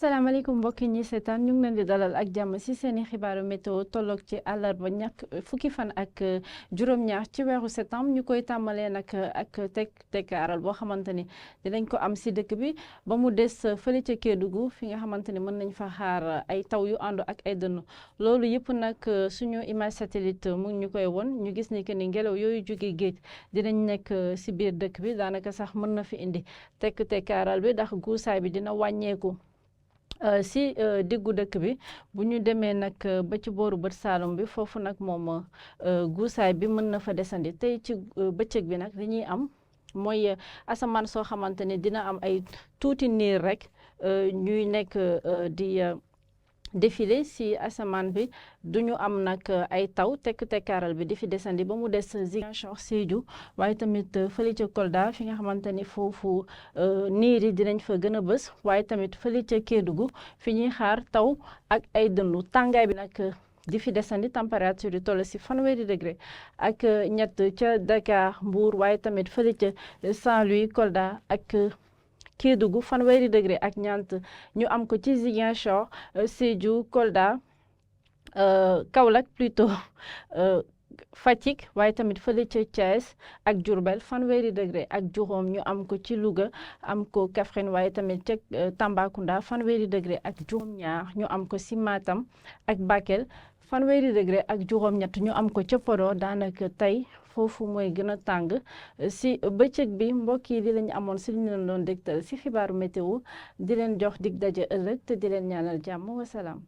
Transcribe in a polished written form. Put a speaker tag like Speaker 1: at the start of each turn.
Speaker 1: asalaamaaleykum mbokk yi ñi seetaan ñu ngi leen di dalal ak jàmm ci seeni xibaaru météo tolloog ci àllarba fukki fan ak juróom-ñaar ci weeru septembre ñu koy tàmbalee nag ak tekkaaral boo xamante ni dinañ ko am ci dëkk bi ba mu des fële ca Kédougou fi nga xamante ni mën nañ fa xaar ay taw yu ànd ak ay dënnu loolu yëpp nag suñu image satellite mu ngi ñu koy won ñu gis ni que ni ngelaw yooyu jóge géej dinañ nekk ci biir dëkk bi daanaka sax mën na fi indi tekkaaral bi ndax guusaay bi dina wàññeeku. Si diggu dëkk bi bu ñu demee nag ba ci booru bët Saalum bi foofu nag moom guusaay bi mën na fa desandi tey ci bëccëg bi nag li ñuy am mooy asamaan soo xamante ne dina am ay tuuti niir rek ñuy nekk di défilé si asamaan bi duñu am nag ay taw tekkaaral bi di fi desandi ba mu des Ziguinchor Sédhiou waaye tamit fële ca Kolda fi nga xamante ni foofu niir yi dinañ fa gën a bës waaye tamit fële ca Kédougou fi ñuy xaar taw ak ay dënnu tàngaay bi nag di fi desandi température yi toll si fanweeri degré ak ñett ca Dakar Mbour waaye tamit fële ca Saint-Louis Kolda ak Kédougou fanweeri degré ak ñant ñu am ko ci Ziguinchor Sédhiou Kolda Kaolack plutôt Fatick waaye tamit fële ca Thiès ak Diourbel fanweeri degré ak juróom ñu am ko ci Louga am ko Kaffrine waaye tamit ca Tambacounda fanweeri degré ak juróom-ñaar ñu am ko si Matam ak Bakel fanweeri degré ak juróom-ñett ñu am ko ca Podor daanaka tey foofu mooy gën a tàng si bëccëg bi mbokk yi di lañu amoon si li ñu leen doon dégtal si xibaaru météo di leen jox dig daje ëllëg te di leen ñaanal jàmm wasalaam.